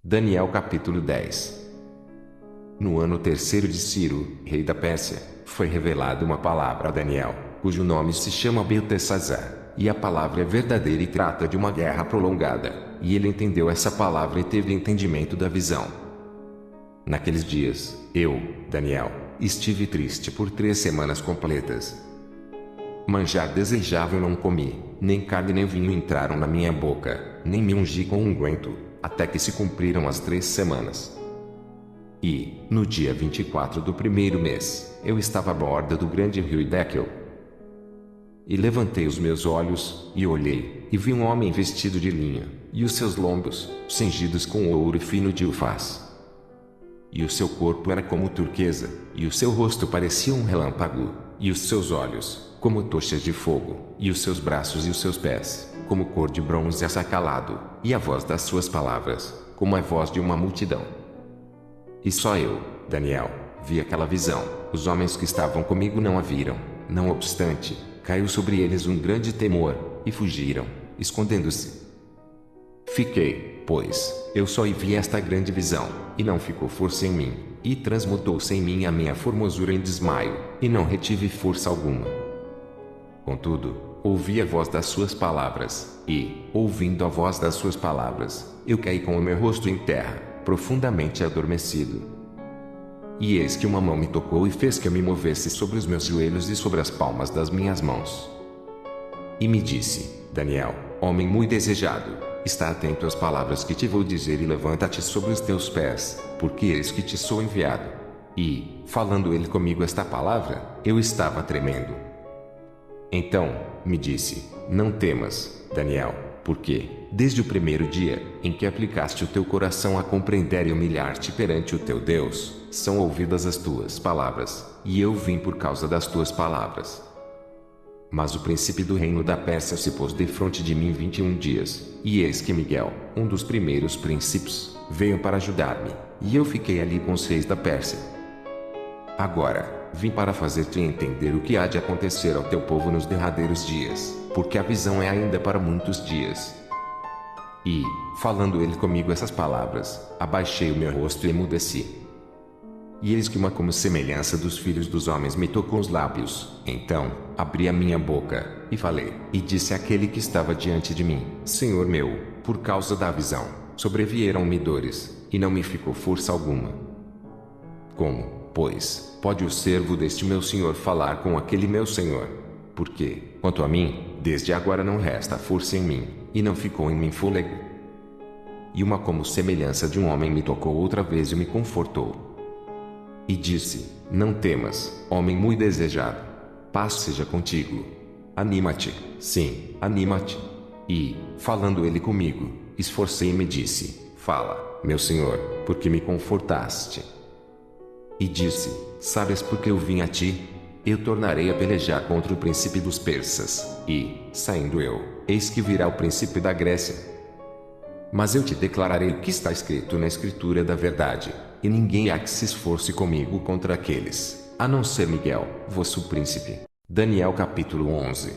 Daniel capítulo 10. No ano terceiro de Ciro, rei da Pérsia, foi revelada uma palavra a Daniel, cujo nome se chama Beltesazar, e a palavra é verdadeira e trata de uma guerra prolongada, e ele entendeu essa palavra e teve entendimento da visão. Naqueles dias, eu, Daniel, estive triste por 3 semanas completas. Manjar desejável não comi, nem carne nem vinho entraram na minha boca, nem me ungi com unguento, até que se cumpriram as 3 semanas. E, no dia 24 do primeiro mês, eu estava à borda do grande rio Hiddekel. E levantei os meus olhos, e olhei, e vi um homem vestido de linho, e os seus lombos, cingidos com ouro fino de Ufaz. E o seu corpo era como turquesa, e o seu rosto parecia um relâmpago, e os seus olhos, como tochas de fogo, e os seus braços e os seus pés, como cor de bronze assacalado, e a voz das suas palavras, como a voz de uma multidão. E só eu, Daniel, vi aquela visão, os homens que estavam comigo não a viram, não obstante, caiu sobre eles um grande temor, e fugiram, escondendo-se. Fiquei, pois, eu só vi esta grande visão, e não ficou força em mim, e transmutou-se em mim a minha formosura em desmaio, e não retive força alguma. Contudo, ouvi a voz das suas palavras, e, ouvindo a voz das suas palavras, eu caí com o meu rosto em terra, profundamente adormecido. E eis que uma mão me tocou e fez que eu me movesse sobre os meus joelhos e sobre as palmas das minhas mãos. E me disse: Daniel, homem muito desejado, está atento às palavras que te vou dizer e levanta-te sobre os teus pés, porque eis que te sou enviado. E, falando ele comigo esta palavra, eu estava tremendo. Então, me disse: não temas, Daniel, porque, desde o primeiro dia, em que aplicaste o teu coração a compreender e humilhar-te perante o teu Deus, são ouvidas as tuas palavras, e eu vim por causa das tuas palavras. Mas o príncipe do reino da Pérsia se pôs defronte de mim 21 dias, e eis que Miguel, um dos primeiros príncipes, veio para ajudar-me, e eu fiquei ali com os reis da Pérsia. Agora, vim para fazer-te entender o que há de acontecer ao teu povo nos derradeiros dias, porque a visão é ainda para muitos dias. E, falando ele comigo essas palavras, abaixei o meu rosto e emudeci. E eis que uma como semelhança dos filhos dos homens me tocou os lábios. Então, abri a minha boca, e falei, e disse àquele que estava diante de mim: Senhor meu, por causa da visão, sobrevieram-me dores, e não me ficou força alguma. Como, pois, pode o servo deste meu senhor falar com aquele meu senhor? Porque, quanto a mim, desde agora não resta força em mim, e não ficou em mim fôlego. E uma como semelhança de um homem me tocou outra vez e me confortou. E disse: não temas, homem muito desejado. Paz seja contigo. Anima-te, sim, anima-te. E, falando ele comigo, esforcei-me e disse: fala, meu senhor, porque me confortaste. E disse: sabes por que eu vim a ti? Eu tornarei a pelejar contra o príncipe dos persas, e, saindo eu, eis que virá o príncipe da Grécia. Mas eu te declararei o que está escrito na escritura da verdade, e ninguém há que se esforce comigo contra aqueles, a não ser Miguel, vosso príncipe. Daniel capítulo 11.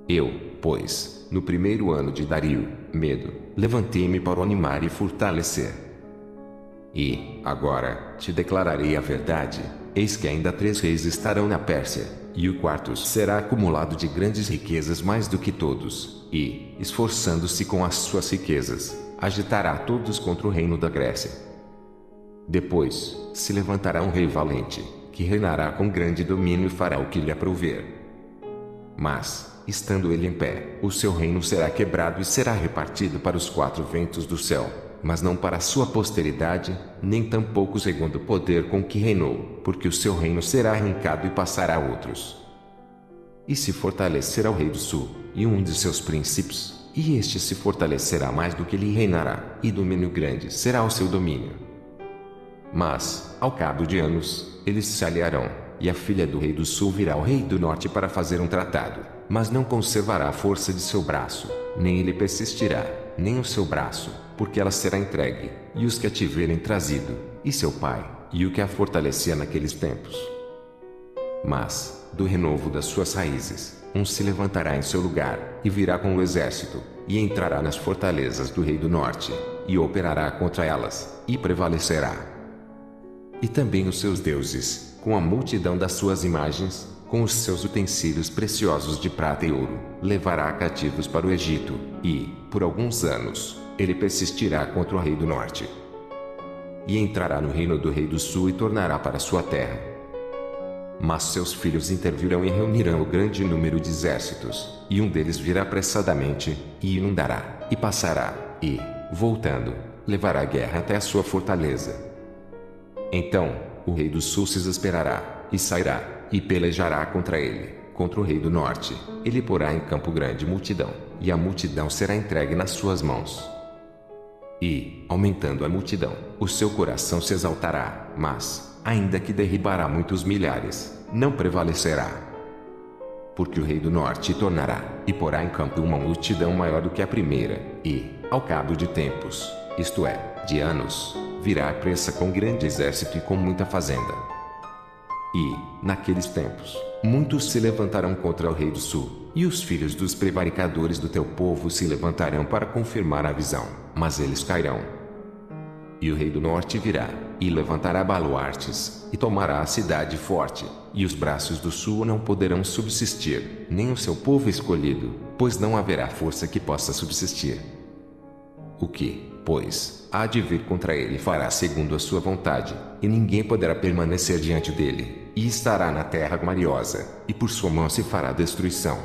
Eu, pois, no primeiro ano de Dario, Medo, levantei-me para o animar e fortalecer. E, agora, te declararei a verdade, eis que ainda 3 reis estarão na Pérsia, e o quarto será acumulado de grandes riquezas mais do que todos, e, esforçando-se com as suas riquezas, agitará todos contra o reino da Grécia. Depois, se levantará um rei valente, que reinará com grande domínio e fará o que lhe aprouver. Mas, estando ele em pé, o seu reino será quebrado e será repartido para os 4 ventos do céu, mas não para a sua posteridade, nem tampouco segundo o poder com que reinou, porque o seu reino será arrancado e passará a outros. E se fortalecerá o rei do sul, e um de seus príncipes, e este se fortalecerá mais do que ele reinará, e domínio grande será o seu domínio. Mas, ao cabo de anos, eles se aliarão, e a filha do rei do sul virá ao rei do norte para fazer um tratado, mas não conservará a força de seu braço, nem ele persistirá, nem o seu braço, porque ela será entregue, e os que a tiverem trazido, e seu pai, e o que a fortalecia naqueles tempos. Mas, do renovo das suas raízes, um se levantará em seu lugar, e virá com o exército, e entrará nas fortalezas do rei do norte, e operará contra elas, e prevalecerá. E também os seus deuses, com a multidão das suas imagens, com os seus utensílios preciosos de prata e ouro, levará cativos para o Egito, e, por alguns anos, ele persistirá contra o rei do norte. E entrará no reino do rei do sul e tornará para sua terra. Mas seus filhos intervirão e reunirão o grande número de exércitos, e um deles virá apressadamente, e inundará, e passará, e, voltando, levará a guerra até a sua fortaleza. Então, o rei do sul se exasperará, e sairá, e pelejará contra ele, contra o rei do norte. Ele porá em campo grande multidão, e a multidão será entregue nas suas mãos. E, aumentando a multidão, o seu coração se exaltará, mas, ainda que derribará muitos milhares, não prevalecerá. Porque o rei do norte tornará, e porá em campo uma multidão maior do que a primeira, e, ao cabo de tempos, isto é, de anos, virá a pressa com grande exército e com muita fazenda. E, naqueles tempos, muitos se levantarão contra o rei do sul, e os filhos dos prevaricadores do teu povo se levantarão para confirmar a visão, mas eles cairão. E o rei do norte virá, e levantará baluartes, e tomará a cidade forte, e os braços do sul não poderão subsistir, nem o seu povo escolhido, pois não haverá força que possa subsistir. O que, pois, há de vir contra ele fará segundo a sua vontade, e ninguém poderá permanecer diante dele, e estará na terra gloriosa, e por sua mão se fará destruição.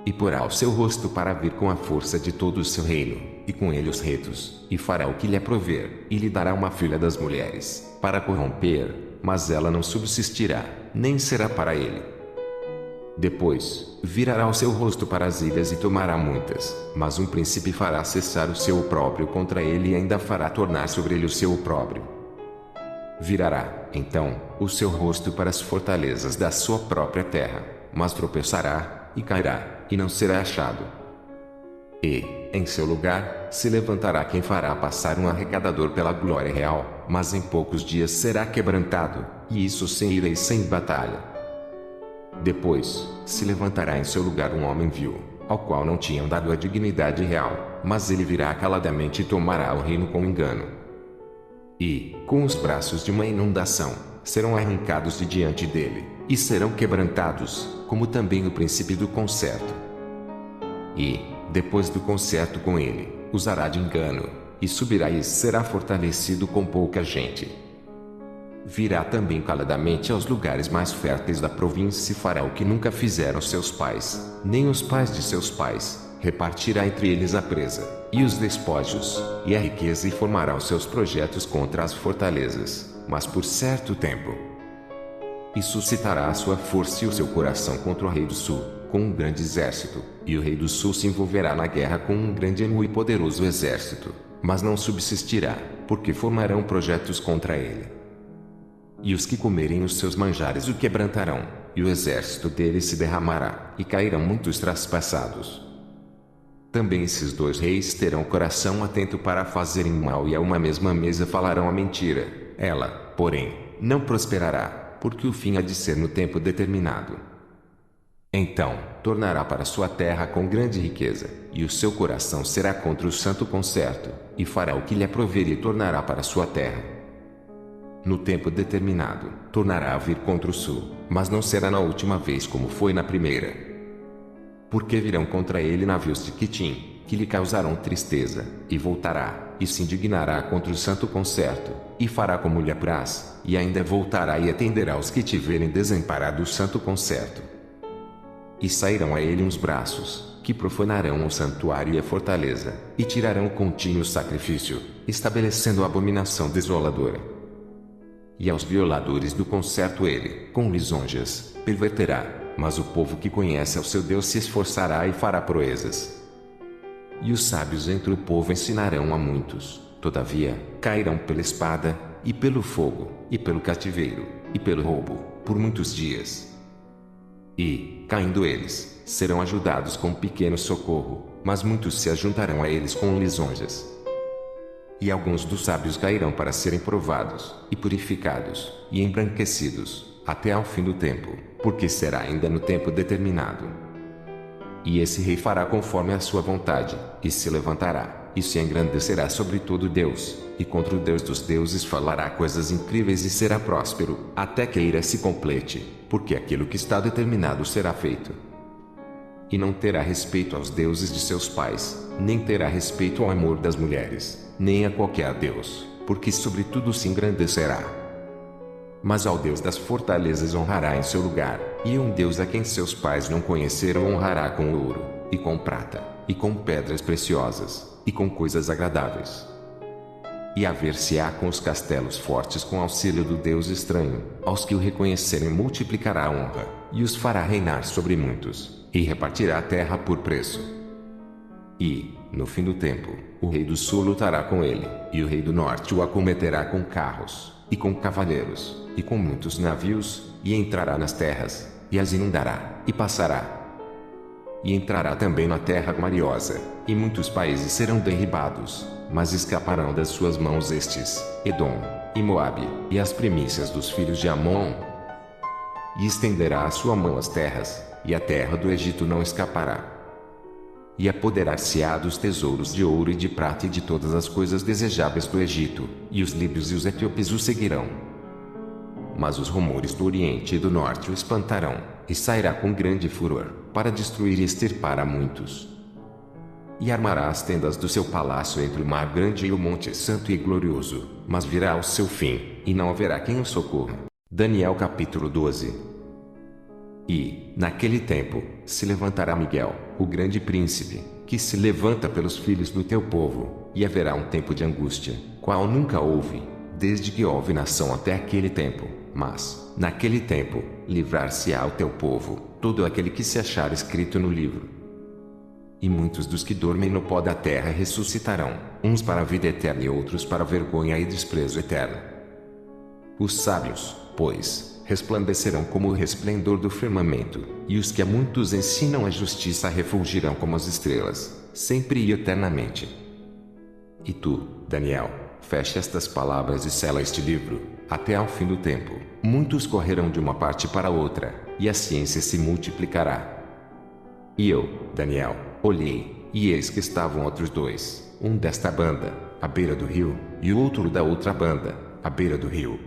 E porá o seu rosto para vir com a força de todo o seu reino, e com ele os retos, e fará o que lhe aprover, e lhe dará uma filha das mulheres, para corromper, mas ela não subsistirá, nem será para ele. Depois, virará o seu rosto para as ilhas e tomará muitas, mas um príncipe fará cessar o seu opróbrio contra ele e ainda fará tornar sobre ele o seu opróbrio. Virará, então, o seu rosto para as fortalezas da sua própria terra, mas tropeçará, e cairá, e não será achado. E, em seu lugar, se levantará quem fará passar um arrecadador pela glória real, mas em poucos dias será quebrantado, e isso sem ira e sem batalha. Depois, se levantará em seu lugar um homem vil, ao qual não tinham dado a dignidade real, mas ele virá caladamente e tomará o reino com engano. E, com os braços de uma inundação, serão arrancados de diante dele, e serão quebrantados, como também o príncipe do concerto. E, depois do concerto com ele, usará de engano, e subirá e será fortalecido com pouca gente. Virá também caladamente aos lugares mais férteis da província e fará o que nunca fizeram seus pais, nem os pais de seus pais, repartirá entre eles a presa, e os despojos, e a riqueza e formará os seus projetos contra as fortalezas, mas por certo tempo. E suscitará a sua força e o seu coração contra o rei do sul, com um grande exército, e o rei do sul se envolverá na guerra com um grande e poderoso exército, mas não subsistirá, porque formarão projetos contra ele. E os que comerem os seus manjares o quebrantarão, e o exército dele se derramará, e cairão muitos traspassados. Também esses dois reis terão o coração atento para fazerem mal e a uma mesma mesa falarão a mentira. Ela, porém, não prosperará, porque o fim há de ser no tempo determinado. Então, tornará para sua terra com grande riqueza, e o seu coração será contra o santo concerto, e fará o que lhe aprover e tornará para sua terra. No tempo determinado, tornará a vir contra o sul, mas não será na última vez como foi na primeira. Porque virão contra ele navios de Quitim, que lhe causarão tristeza, e voltará, e se indignará contra o santo concerto, e fará como lhe apraz, e ainda voltará e atenderá os que tiverem desamparado o santo concerto. E sairão a ele uns braços, que profanarão o santuário e a fortaleza, e tirarão o contínuo sacrifício, estabelecendo a abominação desoladora. E aos violadores do concerto ele, com lisonjas, perverterá, mas o povo que conhece ao seu Deus se esforçará e fará proezas. E os sábios entre o povo ensinarão a muitos, todavia, cairão pela espada, e pelo fogo, e pelo cativeiro, e pelo roubo, por muitos dias. E, caindo eles, serão ajudados com pequeno socorro, mas muitos se ajuntarão a eles com lisonjas. E alguns dos sábios cairão para serem provados, e purificados, e embranquecidos, até ao fim do tempo, porque será ainda no tempo determinado. E esse rei fará conforme a sua vontade, e se levantará, e se engrandecerá sobre todo Deus, e contra o Deus dos deuses falará coisas incríveis e será próspero, até que a ira se complete, porque aquilo que está determinado será feito. E não terá respeito aos deuses de seus pais, nem terá respeito ao amor das mulheres, nem a qualquer deus, porque sobre tudo se engrandecerá. Mas ao Deus das fortalezas honrará em seu lugar, e um Deus a quem seus pais não conheceram honrará com ouro, e com prata, e com pedras preciosas, e com coisas agradáveis. E haver-se-á com os castelos fortes com auxílio do Deus estranho, aos que o reconhecerem multiplicará a honra, e os fará reinar sobre muitos, e repartirá a terra por preço. E, no fim do tempo, o rei do sul lutará com ele, e o rei do norte o acometerá com carros, e com cavaleiros, e com muitos navios, e entrará nas terras, e as inundará, e passará. E entrará também na terra gloriosa, e muitos países serão derribados, mas escaparão das suas mãos estes, Edom, e Moabe, e as primícias dos filhos de Amon. E estenderá a sua mão às terras, e a terra do Egito não escapará. E apoderar-se-á dos tesouros de ouro e de prata e de todas as coisas desejáveis do Egito, e os líbios e os etíopes o seguirão. Mas os rumores do Oriente e do Norte o espantarão, e sairá com grande furor, para destruir e extirpar a muitos. E armará as tendas do seu palácio entre o mar grande e o monte santo e glorioso, mas virá o seu fim, e não haverá quem o socorra. Daniel capítulo 12. E, naquele tempo, se levantará Miguel, o grande príncipe, que se levanta pelos filhos do teu povo, e haverá um tempo de angústia, qual nunca houve, desde que houve nação até aquele tempo, mas, naquele tempo, livrar-se-á o teu povo, todo aquele que se achar escrito no livro. E muitos dos que dormem no pó da terra ressuscitarão, uns para a vida eterna e outros para a vergonha e desprezo eterno. Os sábios, pois, resplandecerão como o resplendor do firmamento, e os que a muitos ensinam a justiça refulgirão como as estrelas, sempre e eternamente. E tu, Daniel, fecha estas palavras e sela este livro, até ao fim do tempo. Muitos correrão de uma parte para outra, e a ciência se multiplicará. E eu, Daniel, olhei, e eis que estavam outros dois, um desta banda, à beira do rio, e o outro da outra banda, à beira do rio.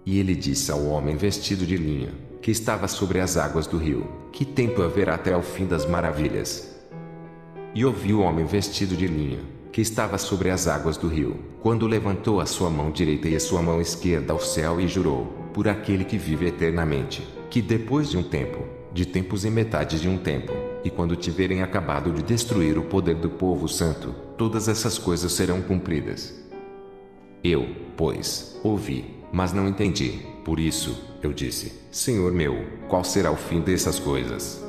E ele disse ao homem vestido de linho, que estava sobre as águas do rio, que tempo haverá até o fim das maravilhas? E ouvi o homem vestido de linho, que estava sobre as águas do rio, quando levantou a sua mão direita e a sua mão esquerda ao céu e jurou, por aquele que vive eternamente, que depois de um tempo, de tempos e metade de um tempo, e quando tiverem acabado de destruir o poder do povo santo, todas essas coisas serão cumpridas. Eu, pois, ouvi, mas não entendi. Por isso, eu disse, Senhor meu, qual será o fim dessas coisas?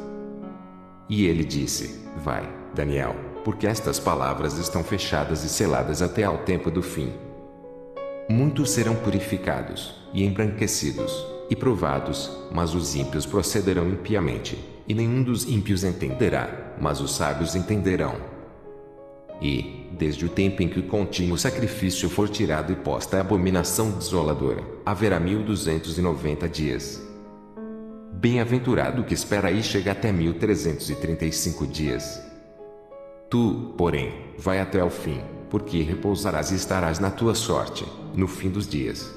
E ele disse, vai, Daniel, porque estas palavras estão fechadas e seladas até ao tempo do fim. Muitos serão purificados, e embranquecidos, e provados, mas os ímpios procederão impiamente, e nenhum dos ímpios entenderá, mas os sábios entenderão. E, desde o tempo em que o contínuo sacrifício for tirado e posta a abominação desoladora, haverá 1290 dias. Bem-aventurado o que espera e chega até 1335 dias. Tu, porém, vai até o fim, porque repousarás e estarás na tua sorte, no fim dos dias.